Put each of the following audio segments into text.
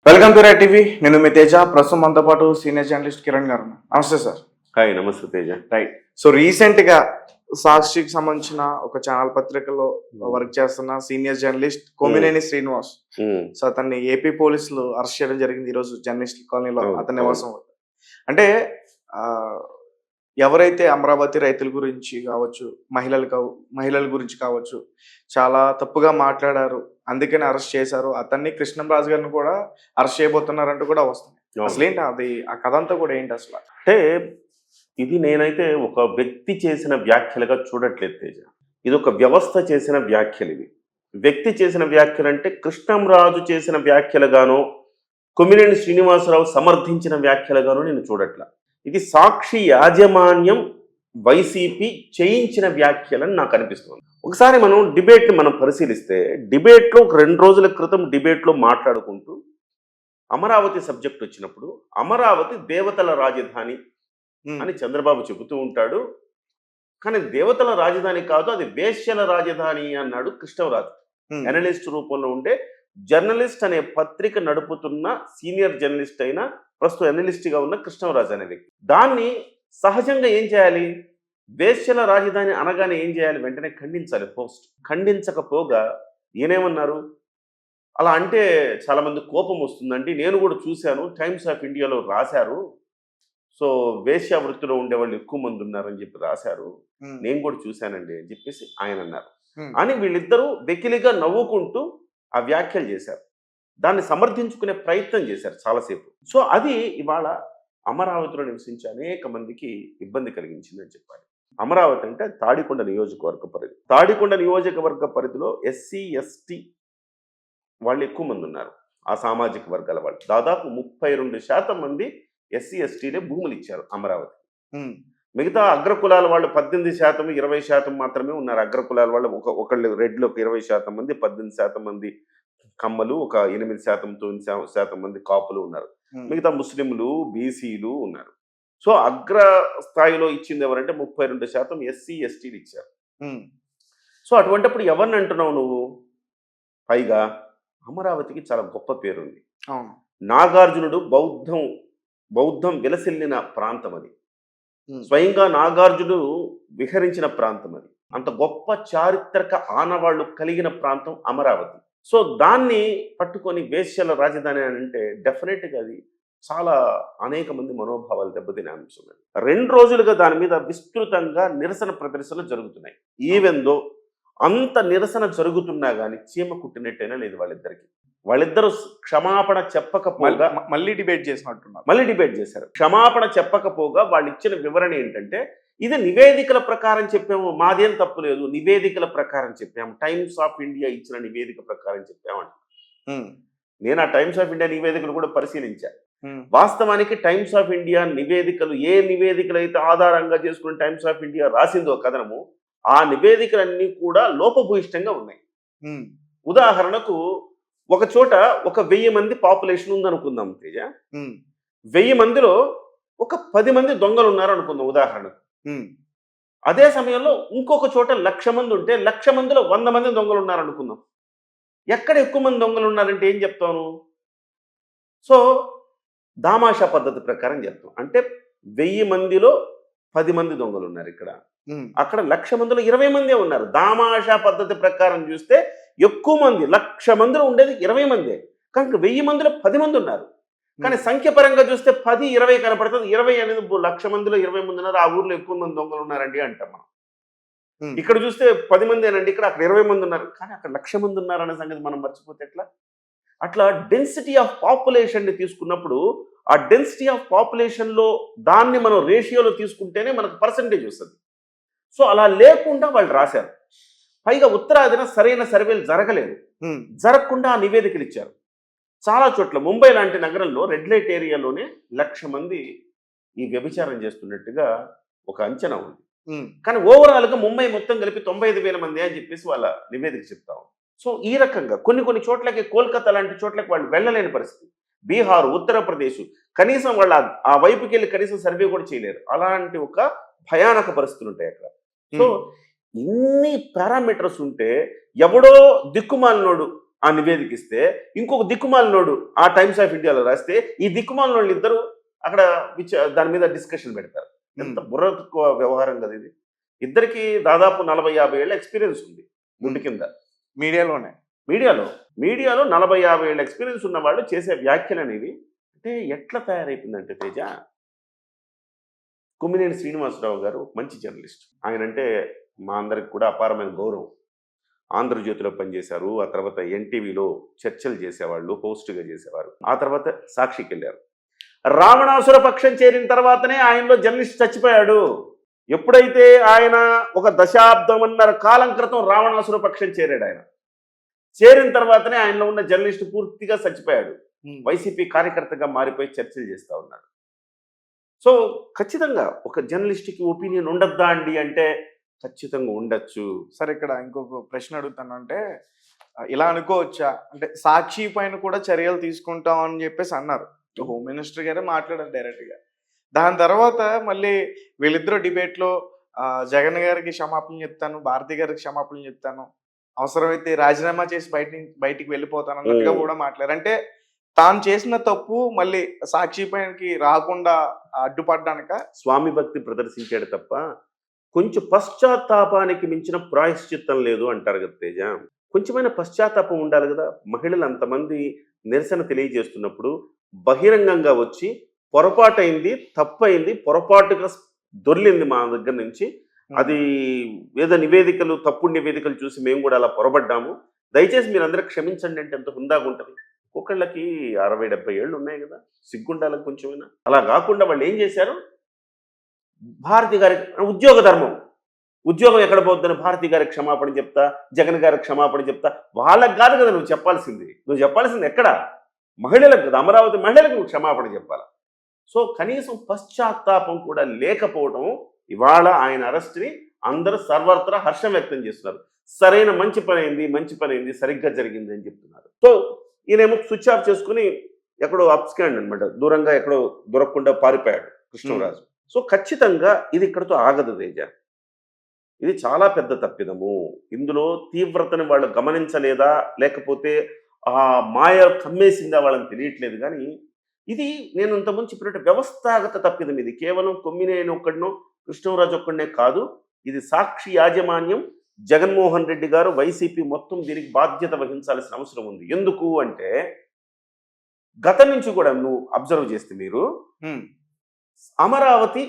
Welcome to red TV. నేను మీ తేజ. ప్రస్తుతం మనతో పాటు సీనియర్ జర్నలిస్ట్ కిరణ్ గారు ఉన్నారు. నమస్తే సార్. హాయ్, నమస్తే తేజ. రైట్. సో రీసెంట్ గా సాక్షికి సంబంధించిన ఒక ఛానల్ పత్రికలో వర్క్ చేస్తున్న senior journalist Kommineni Srinivas. So అతన్ని ఏపీ పోలీసులు అరెస్ట్ చేయడం జరిగింది ఈ రోజు జర్నలిస్ట్ కాలనీలో అతని నివాసం. అంటే ఎవరైతే అమరావతి రైతుల గురించి కావచ్చు, మహిళల గురించి కావచ్చు చాలా తప్పుగా మాట్లాడారు, అందుకని అరెస్ట్ చేశారు. అతన్ని కృష్ణంరాజు గారిని కూడా అరెస్ట్ చేయబోతున్నారంటూ కూడా వస్తుంది. అసలు ఏంటి అది, ఆ కథ అంతా కూడా ఏంటి అసలు? అంటే ఇది నేనైతే ఒక వ్యక్తి చేసిన వ్యాఖ్యలుగా చూడట్లేదు తేజ. ఇది ఒక వ్యవస్థ చేసిన వ్యాఖ్యలు. ఇవి వ్యక్తి చేసిన వ్యాఖ్యలు అంటే కృష్ణంరాజు చేసిన వ్యాఖ్యలుగానో కొమ్మినేని శ్రీనివాసరావు సమర్థించిన వ్యాఖ్యలుగానో నేను చూడట్లా. ఇది సాక్షి యాజమాన్యం వైసీపీ చేయించిన వ్యాఖ్యలని నాకు అనిపిస్తుంది. ఒకసారి మనం పరిశీలిస్తే డిబేట్లో ఒక 2 రోజుల క్రితం డిబేట్లో మాట్లాడుకుంటూ అమరావతి సబ్జెక్ట్ వచ్చినప్పుడు అమరావతి దేవతల రాజధాని అని చంద్రబాబు చెబుతూ ఉంటాడు. కానీ దేవతల రాజధాని కాదు, అది వేశ్యల రాజధాని అన్నాడు కృష్ణరాజు. అనలిస్ట్ రూపంలో ఉండే జర్నలిస్ట్ అనే పత్రిక నడుపుతున్న సీనియర్ జర్నలిస్ట్ అయిన ప్రస్తుతం అనలిస్ట్గా ఉన్న కృష్ణరాజు అనే వ్యక్తి. దాన్ని సహజంగా ఏం చేయాలి, వేశ్యల రాజధాని అనగానే ఏం చేయాలి, వెంటనే ఖండించాలి. పోస్ట్ ఖండించకపోగా ఈయనేమన్నారు, అలా అంటే చాలా మంది కోపం వస్తుందండి, నేను కూడా చూశాను, టైమ్స్ ఆఫ్ ఇండియాలో రాశారు, సో వేశ్య వృత్తిలో ఉండేవాళ్ళు ఎక్కువ మంది ఉన్నారని చెప్పి రాశారు, నేను కూడా చూశానండి అని చెప్పేసి ఆయన అన్నారు. అని వీళ్ళిద్దరూ వెకిలిగా నవ్వుకుంటూ ఆ వ్యాఖ్యలు చేశారు. దాన్ని సమర్థించుకునే ప్రయత్నం చేశారు చాలాసేపు. సో అది ఇవాళ అమరావతిలో నివసించే అనేక మందికి ఇబ్బంది కలిగించిందని చెప్పాలి. అమరావతి అంటే తాడికొండ నియోజకవర్గ పరిధి. తాడికొండ నియోజకవర్గ పరిధిలో ఎస్సీ ఎస్టీ వాళ్ళు ఎక్కువ మంది ఉన్నారు. ఆ సామాజిక వర్గాల వాళ్ళు దాదాపు 32% మంది ఎస్సీ ఎస్టీలే భూములు ఇచ్చారు అమరావతి. మిగతా అగ్రకులాల వాళ్ళు 18%, 20% మాత్రమే ఉన్నారు. అగ్రకులాల వాళ్ళు ఒకళ్ళు రెడ్లు ఒక 20% మంది, 18% మంది కమ్మలు, ఒక 8%, 9% మంది కాపులు ఉన్నారు. మిగతా ముస్లింలు, బీసీలు ఉన్నారు. సో అగ్ర స్థాయిలో ఇచ్చింది ఎవరంటే 32% ఎస్సీ ఎస్టీలు ఇచ్చారు. సో అటువంటిప్పుడు ఎవరిని అంటున్నావు నువ్వు? పైగా అమరావతికి చాలా గొప్ప పేరుంది. నాగార్జునుడు బౌద్ధం విలసిల్లిన ప్రాంతం అది. స్వయంగా నాగార్జునుడు విహరించిన ప్రాంతం అది. అంత గొప్ప చారిత్రక ఆనవాళ్లు కలిగిన ప్రాంతం అమరావతి. సో దాన్ని పట్టుకొని వేశ్యల రాజధాని అని అంటే డెఫినెట్గా అది చాలా అనేక మంది మనోభావాలు దెబ్బతినే అంశం. 2 రోజులుగా దాని మీద విస్తృతంగా నిరసన ప్రదర్శనలు జరుగుతున్నాయి. ఈవెందో అంత నిరసన జరుగుతున్నా కానీ చీమ కుట్టినట్టయినా లేదు వాళ్ళిద్దరికి. వాళ్ళిద్దరూ క్షమాపణ చెప్పకపోగా మళ్ళీ డిబేట్ చేసినట్టున్నారు. మళ్ళీ డిబేట్ చేశారు. క్షమాపణ చెప్పకపోగా వాళ్ళు ఇచ్చిన వివరణ ఏంటంటే, ఇది నివేదికల ప్రకారం చెప్పాము, మాదేం తప్పు లేదు, నివేదికల ప్రకారం చెప్పాము, టైమ్స్ ఆఫ్ ఇండియా ఇచ్చిన నివేదిక ప్రకారం చెప్పామంట. నేను ఆ టైమ్స్ ఆఫ్ ఇండియా నివేదికలు కూడా పరిశీలించాను. వాస్తవానికి టైమ్స్ ఆఫ్ ఇండియా నివేదికలు ఏ నివేదికలు అయితే ఆధారంగా చేసుకుని టైమ్స్ ఆఫ్ ఇండియా రాసిందో కథనము, ఆ నివేదికలన్నీ కూడా లోపభూయిష్టంగా ఉన్నాయి. ఉదాహరణకు ఒక చోట ఒక 1000 మంది పాపులేషన్ ఉందనుకుందాం తేజ. 1000 మందిలో ఒక 10 మంది దొంగలు ఉన్నారు అనుకుందాం ఉదాహరణకు. అదే సమయంలో ఇంకొక చోట 1,00,000 మంది ఉంటే 1,00,000 మందిలో 100 మంది దొంగలు ఉన్నారు అనుకుందాం. ఎక్కడ ఎక్కువ మంది దొంగలు ఉన్నారంటే ఏం చెప్తాను? సో దామాషా పద్ధతి ప్రకారం చెప్తాం. అంటే 1000 మందిలో 10 మంది దొంగలు ఉన్నారు ఇక్కడ. అక్కడ 1,00,000 మందిలో 20 మందే ఉన్నారు. దామాషా పద్ధతి ప్రకారం చూస్తే ఎక్కువ మంది 1,00,000 మందిలో ఉండేది 20 మందే, కనుక 1000 మందిలో 10 మంది ఉన్నారు. కానీ సంఖ్యపరంగా చూస్తే 10, 20 కనపడుతుంది. 20 అనేది 1,00,000 మందిలో 20 మంది ఉన్నారు, ఆ ఊర్లో ఎక్కువ మంది దొంగలు ఉన్నారండి అంటాం మనం. ఇక్కడ చూస్తే 10 మందేనండి, ఇక్కడ అక్కడ 20 మంది ఉన్నారు, కానీ అక్కడ 1,00,000 మంది ఉన్నారనే సంగతి మనం మర్చిపోతే ఎట్లా? అట్లా డెన్సిటీ ఆఫ్ పాపులేషన్ని తీసుకున్నప్పుడు ఆ డెన్సిటీ ఆఫ్ పాపులేషన్లో దాన్ని మనం రేషియోలో తీసుకుంటేనే మనకు పర్సంటేజ్ వస్తుంది. సో అలా లేకుండా వాళ్ళు రాశారు. పైగా ఉత్తరాదిన సరైన సర్వేలు జరగలేదు. జరగకుండా ఆ నివేదికలు ఇచ్చారు. చాలా చోట్ల ముంబై లాంటి నగరంలో రెడ్ లైట్ ఏరియాలోనే 1,00,000 మంది ఈ వ్యభిచారం చేస్తున్నట్టుగా ఒక అంచనా ఉంది. కానీ ఓవరాల్గా ముంబై మొత్తం కలిపి 95,000 మంది అని చెప్పేసి వాళ్ళ నివేదిక చెప్తాం. సో ఈ రకంగా కొన్ని చోట్లకి, కోల్కతా లాంటి చోట్లకి వాళ్ళు వెళ్ళలేని పరిస్థితి. బీహార్, ఉత్తరప్రదేశ్ కనీసం వాళ్ళు ఆ వైపుకి వెళ్ళి కనీసం సర్వే కూడా చేయలేరు. అలాంటి ఒక భయానక పరిస్థితులు ఉంటాయి అక్కడ. సో ఇన్ని పారామీటర్స్ ఉంటే ఎవడో దిక్కుమాలినోడు ఆ నివేదిక ఇస్తే ఇంకొక దిక్కుమాలినోడు ఆ టైమ్స్ ఆఫ్ ఇండియాలో రాస్తే ఈ దిక్కుమాలినోళ్ళు ఇద్దరు అక్కడ దాని మీద డిస్కషన్ పెడతారు. ఎంత బుర్ర తక్కువ వ్యవహారం కదా ఇది. ఇద్దరికి దాదాపు 40-50 ఏళ్ళ ఎక్స్పీరియన్స్ ఉంది గుండె కింద. మీడియాలోనే. మీడియాలో 40-50 ఏళ్ళ ఎక్స్పీరియన్స్ ఉన్న వాళ్ళు చేసే వ్యాఖ్యలు అనేవి అంటే ఎట్లా తయారైపోయిందంటే తేజ, కొమ్మినేని శ్రీనివాసరావు గారు మంచి జర్నలిస్ట్. ఆయన అంటే మా అందరికి కూడా అపారమైన గౌరవం. ఆంధ్రజ్యోతిలో పనిచేశారు, ఆ తర్వాత ఎన్టీవీలో చర్చలు చేసేవాళ్ళు, హోస్ట్గా చేసేవారు. ఆ తర్వాత సాక్షికి వెళ్ళారు. రావణాసుర పక్షం చేరిన తర్వాతనే ఆయనలో జర్నలిస్ట్ చచ్చిపోయాడు. ఎప్పుడైతే ఆయన ఒక దశాబ్దమన్నర కాలం క్రితం రావణాసుర పక్షం చేరాడు, ఆయన చేరిన తర్వాతనే ఆయనలో ఉన్న జర్నలిస్ట్ పూర్తిగా చచ్చిపోయాడు. వైసీపీ కార్యకర్తగా మారిపోయి చర్చలు చేస్తూ ఉన్నాడు. సో ఖచ్చితంగా ఒక జర్నలిస్ట్కి ఒపీనియన్ ఉండద్దా అండి అంటే ఖచ్చితంగా ఉండొచ్చు. సరే, ఇక్కడ ఇంకొక ప్రశ్న అడుగుతాను. అంటే ఇలా అనుకోవచ్చా, అంటే సాక్షి పైన కూడా చర్యలు తీసుకుంటాం అని చెప్పేసి అన్నారు, హోమ్ మినిస్టర్ గారే మాట్లాడారు డైరెక్ట్గా. దాని తర్వాత మళ్ళీ వీళ్ళిద్దరూ డిబేట్లో జగన్ గారికి క్షమాపణ చెప్తాను, భారతి గారికి క్షమాపణ చెప్తాను, అవసరమైతే రాజీనామా చేసి బయటికి వెళ్ళిపోతాను అన్నట్టుగా కూడా మాట్లాడారు. అంటే తాను చేసిన తప్పు మళ్ళీ సాక్షి పైనకి రాకుండా అడ్డుపడ్డానిక స్వామి భక్తి ప్రదర్శించాడు తప్ప కొంచెం పశ్చాత్తాపానికి మించిన ప్రాయశ్చిత్తం లేదు అంటారు కదా తేజ. కొంచెమైన పశ్చాత్తాపం ఉండాలి కదా. మహిళలు అంతమంది నిరసన తెలియజేస్తున్నప్పుడు బహిరంగంగా వచ్చి పొరపాటైంది, తప్పైంది, పొరపాటుగా దొర్లింది మా దగ్గర నుంచి, అది ఏదో నివేదికలు, తప్పుడు నివేదికలు చూసి మేము కూడా అలా పొరపడ్డాము, దయచేసి మీరు అందరూ క్షమించండి అంటే ఎంత హుందాగా ఉంటుంది. ఒక్కొక్కళ్ళకి 60-70 ఏళ్ళు ఉన్నాయి కదా, సిగ్గుండాలి కొంచెమైనా. అలా కాకుండా వాళ్ళు ఏం చేశారు, భారతి గారికి ఉద్యోగ ధర్మం, ఉద్యోగం ఎక్కడ పోతుందని భారతి గారికి క్షమాపణ చెప్తా, జగన్ గారికి క్షమాపణ చెప్తా. వాళ్ళకి కాదు కదా నువ్వు చెప్పాల్సింది ఎక్కడ, మహిళలకు కదా, అమరావతి మహిళలకు నువ్వు క్షమాపణ చెప్పాలి. సో కనీసం పశ్చాత్తాపం కూడా లేకపోవడం ఇవాళ ఆయన అరెస్ట్ని అందరూ సర్వత్రా హర్షం వ్యక్తం చేస్తున్నారు. సరైన మంచి పని అయింది, సరిగ్గా జరిగింది అని చెప్తున్నారు. సో ఈయనేమో స్విచ్ ఆఫ్ చేసుకుని ఎక్కడో అప్స్కాండ్ అనమాట, దూరంగా ఎక్కడో దొరకకుండా పారిపోయాడు కృష్ణరాజు. సో ఖచ్చితంగా ఇది ఇక్కడతో ఆగదు తేజ. ఇది చాలా పెద్ద తప్పిదము. ఇందులో తీవ్రతని వాళ్ళు గమనించలేదా, లేకపోతే ఆ మాయ కమ్మేసిందా వాళ్ళని తెలియట్లేదు. కానీ ఇది నేను ఇంతకుముందు చెప్పినట్టు వ్యవస్థాగత తప్పిదం. ఇది కేవలం కొమ్మినేని ఒక్కడినో కృష్ణరాజు ఒక్కడనే కాదు, ఇది సాక్షి యాజమాన్యం, జగన్మోహన్ రెడ్డి గారు, వైసీపీ మొత్తం దీనికి బాధ్యత వహించాల్సిన అవసరం ఉంది. ఎందుకు అంటే గతం నుంచి కూడా నువ్వు అబ్జర్వ్ చేస్తే మీరు అమరావతి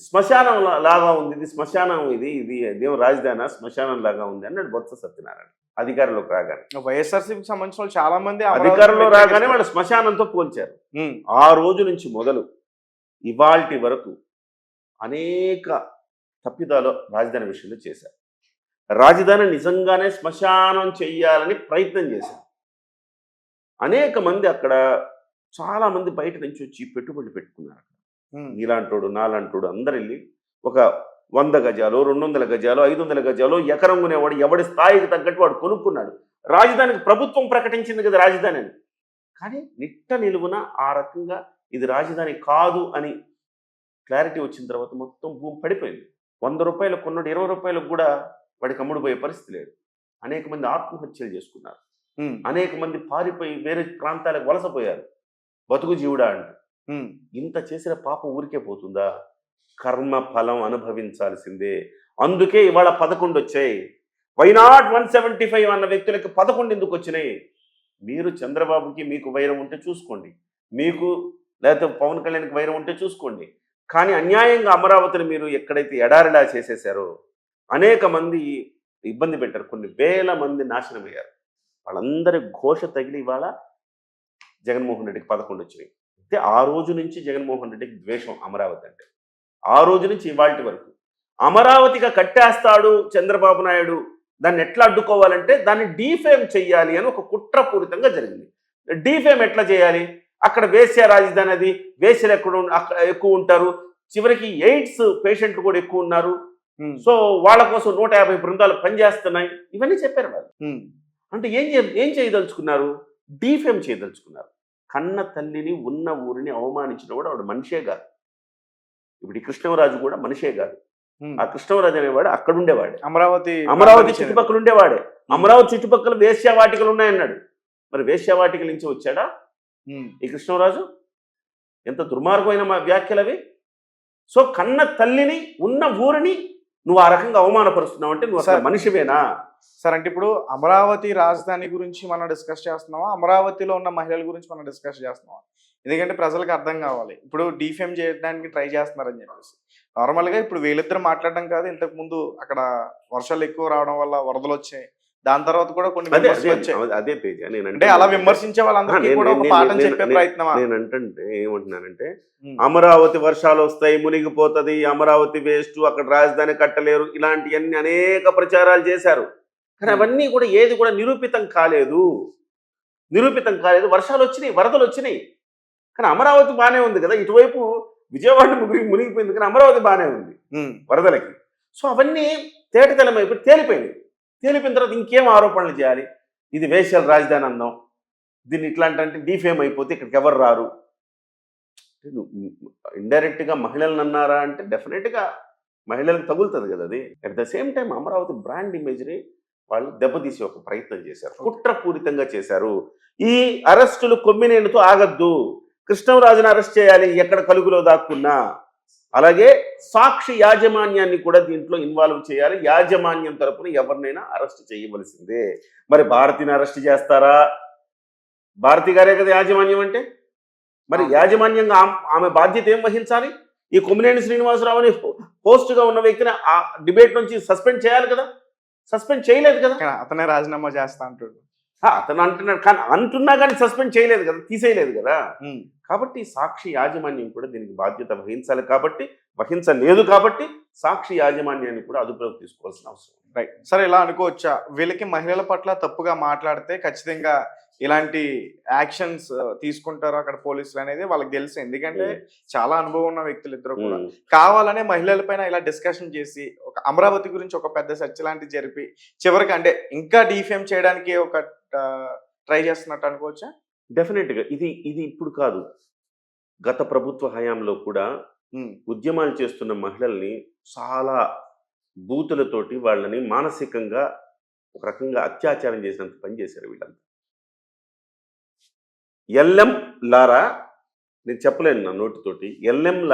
శ్మశానం లాగా ఉంది, ఇది శ్మశానం, ఇది ఇదేం రాజధాని శ్మశానం లాగా ఉంది అన్నాడు బొత్స సత్యనారాయణ అధికారంలోకి రాగానే. వైఎస్ఆర్సీపీకి సంబంధించిన చాలా మంది అధికారంలో రాగానే వాళ్ళు శ్మశానంతో పోల్చారు. ఆ రోజు నుంచి మొదలు ఇవాల్టి వరకు అనేక తప్పిదాలు రాజధాని విషయంలో చేశారు. రాజధాని నిజంగానే శ్మశానం చెయ్యాలని ప్రయత్నం చేశారు. అనేక మంది అక్కడ, చాలా మంది బయట నుంచి వచ్చి పెట్టుబడులు పెట్టుకున్నారు. నీలాంటోడు, నాలాంటోడు అందరు వెళ్ళి ఒక 100 గజాలు, 200 గజాలు, 500 గజాలు ఎకరం కొనేవాడు ఎవడి స్థాయికి తగ్గట్టు వాడు కొనుక్కున్నాడు. రాజధానికి ప్రభుత్వం ప్రకటించింది కదా రాజధాని అని, కానీ నిట్ట నిలువున ఆ రకంగా ఇది రాజధాని కాదు అని క్లారిటీ వచ్చిన తర్వాత మొత్తం భూమి పడిపోయింది. 100 రూపాయలు కొన్నాడు 20 రూపాయలకు కూడా వాడికి అమ్ముడుపోయే పరిస్థితి లేదు. అనేక మంది ఆత్మహత్యలు చేసుకున్నారు. అనేక మంది పారిపోయి వేరే ప్రాంతాలకు వలసపోయారు, బతుకు జీవుడా అంటూ. ఇంత చేసిన పాపం ఊరికే పోతుందా? కర్మ ఫలం అనుభవించాల్సిందే. అందుకే ఇవాళ 11 వచ్చాయి. వైనాట్ 175 అన్న వ్యక్తులకి 11 ఎందుకు వచ్చినాయి? మీరు చంద్రబాబుకి మీకు వైరం ఉంటే చూసుకోండి, మీకు లేకపోతే పవన్ కళ్యాణ్కి వైరం ఉంటే చూసుకోండి. కానీ అన్యాయంగా అమరావతిని మీరు ఎక్కడైతే ఎడారిలా చేసేసారో, అనేక మంది ఇబ్బంది పెట్టారు, కొన్ని వేల మంది నాశనమయ్యారు. వాళ్ళందరి ఘోష తగిలి ఇవాళ జగన్మోహన్ రెడ్డికి 11 వచ్చినాయి. అంటే ఆ రోజు నుంచి జగన్మోహన్ రెడ్డికి ద్వేషం అమరావతి అంటే. ఆ రోజు నుంచి ఇవాళ వరకు అమరావతిగా కట్టేస్తాడు చంద్రబాబు నాయుడు, దాన్ని ఎట్లా అడ్డుకోవాలంటే దాన్ని డీఫేమ్ చెయ్యాలి అని ఒక కుట్రపూరితంగా జరిగింది. డీఫేమ్ ఎట్లా చేయాలి? అక్కడ వేశ్య రాజధాని, అది వేశ్యలు ఎక్కువ ఉంటారు, చివరికి ఎయిడ్స్ పేషెంట్లు కూడా ఎక్కువ ఉన్నారు. సో వాళ్ళ కోసం 150 బృందాలు పనిచేస్తున్నాయి, ఇవన్నీ చెప్పారు వాళ్ళు. అంటే ఏం చేయదలుచుకున్నారు? డీఫేమ్ చేయదలుచుకున్నారు. కన్న తల్లిని, ఉన్న ఊరిని అవమానించిన కూడా ఆవిడ మనిషే కాదు. ఇప్పుడు ఈ కృష్ణరాజు కూడా మనిషే కాదు. ఆ కృష్ణరాజు అనేవాడు అక్కడ ఉండేవాడే, అమరావతి అమరావతి చుట్టుపక్కల ఉండేవాడే. అమరావతి చుట్టుపక్కల వేశ్యావాటికలు ఉన్నాయన్నాడు. మరి వేశ్యావాటికల నుంచి వచ్చాడా ఈ కృష్ణరాజు? ఎంత దుర్మార్గమైన వ్యాఖ్యలు అవి. సో కన్న తల్లిని, ఉన్న ఊరిని నువ్వు ఆ రకంగా అవమానపరుస్తున్నావు అంటే నువ్వు అసలు మనిషివేనా? సార్ అంటే ఇప్పుడు అమరావతి రాజధాని గురించి మనం డిస్కస్ చేస్తున్నావా, అమరావతిలో ఉన్న మహిళల గురించి మనం డిస్కస్ చేస్తున్నావా? ఎందుకంటే ప్రజలకు అర్థం కావాలి. ఇప్పుడు డిఫేమ్ చేయడానికి ట్రై చేస్తున్నారని చెప్పేసి. నార్మల్గా ఇప్పుడు వీళ్ళిద్దరు మాట్లాడడం కాదు, ఇంతకు ముందు అక్కడ వర్షాలు ఎక్కువ రావడం వల్ల వరదలు వచ్చాయి. దాని తర్వాత కూడా కొన్ని విమర్శలు వచ్చాయి. అదే తేజ, అంటే అలా విమర్శించే వాళ్ళందరికీ కూడా ఒక పాఠం చెప్పే ప్రయత్నం. నేనంటే ఏమంటున్నానంటే, అమరావతి వర్షాలు వస్తాయి, మునిగిపోతది, అమరావతి వేస్ట్, అక్కడ రాజధాని కట్టలేరు, ఇలాంటివన్నీ అనేక ప్రచారాలు చేశారు. కానీ అవన్నీ కూడా ఏది కూడా నిరూపితం కాలేదు. వర్షాలు వచ్చినాయి, వరదలు వచ్చినాయి, కానీ అమరావతి బాగానే ఉంది కదా. ఇటువైపు విజయవాడ మునిగిపోయింది, కానీ అమరావతి బాగానే ఉంది వరదలకి. సో అవన్నీ తేటతెల్లమైపోయి తేలిపోయిన తర్వాత ఇంకేం ఆరోపణలు చేయాలి? ఇది వేశ్యల రాజధాని అందాం, దీన్ని ఇట్లాంటి డీఫేమ్ అయిపోతే ఇక్కడికి ఎవరు రారు. ఇండైరెక్ట్గా మహిళలను అన్నారా అంటే డెఫినెట్గా మహిళలకు తగులుతుంది కదా అది. At the same time Amaravati brand ఇమేజ్ని వాళ్ళు దెబ్బతీసి ఒక ప్రయత్నం చేశారు, కుట్రపూరితంగా చేశారు. ఈ అరెస్టులు కొమ్మినేనితో ఆగద్దు, కృష్ణరాజును అరెస్ట్ చేయాలి ఎక్కడ కలుగులో దాక్కున్నా. అలాగే సాక్షి యాజమాన్యాన్ని కూడా దీంట్లో ఇన్వాల్వ్ చేయాలి. యాజమాన్యం తరపున ఎవరినైనా అరెస్ట్ చేయవలసిందే. మరి భారతిని అరెస్ట్ చేస్తారా? భారతి గారే కదా యాజమాన్యం అంటే. మరి యాజమాన్యంగా ఆమె బాధ్యత ఏం వహించాలి? ఈ కొమ్మినేని శ్రీనివాసరావుని పోస్ట్గా ఉన్న వ్యక్తిని ఆ డిబేట్ నుంచి సస్పెండ్ చేయాలి కదా. సస్పెండ్ చేయలేదు కదా, అతనే రాజీనామా చేస్తా అంటాడు. అతను అంటున్నాడు, కానీ అంటున్నా కానీ సస్పెండ్ చేయలేదు కదా, తీసేయలేదు కదా. కాబట్టి సాక్షి యాజమాన్యం కూడా దీనికి బాధ్యత వహించలేదు కాబట్టి సాక్షి యాజమాన్యాన్ని కూడా అదుపులోకి తీసుకోవాల్సిన అవసరం. రైట్. సరే, ఇలా అనుకోవచ్చా, వీళ్ళకి మహిళల పట్ల తప్పుగా మాట్లాడితే ఖచ్చితంగా ఇలాంటి యాక్షన్స్ తీసుకుంటారు అక్కడ పోలీసులు అనేది వాళ్ళకి తెలుసు. ఎందుకంటే చాలా అనుభవం ఉన్న వ్యక్తులు ఇద్దరు కూడా కావాలనే మహిళల పైన ఇలా డిస్కషన్ చేసి ఒక అమరావతి గురించి ఒక పెద్ద చర్చ లాంటివి జరిపి చివరికి అంటే ఇంకా డిఫేమ్ చేయడానికి ఒక ట్రై చేస్తున్నట్టు అనుకోవచ్చా? డెఫినెట్గా ఇది ఇప్పుడు కాదు, గత ప్రభుత్వ హయాంలో కూడా ఉద్యమాలు చేస్తున్న మహిళల్ని చాలా బూతులతోటి వాళ్ళని మానసికంగా ఒక రకంగా అత్యాచారం చేసినంత పని చేశారు వీళ్ళంతా. ఎల్ఎం లారా, నేను చెప్పలేను నా నోటితోటి, ఎల్ఎం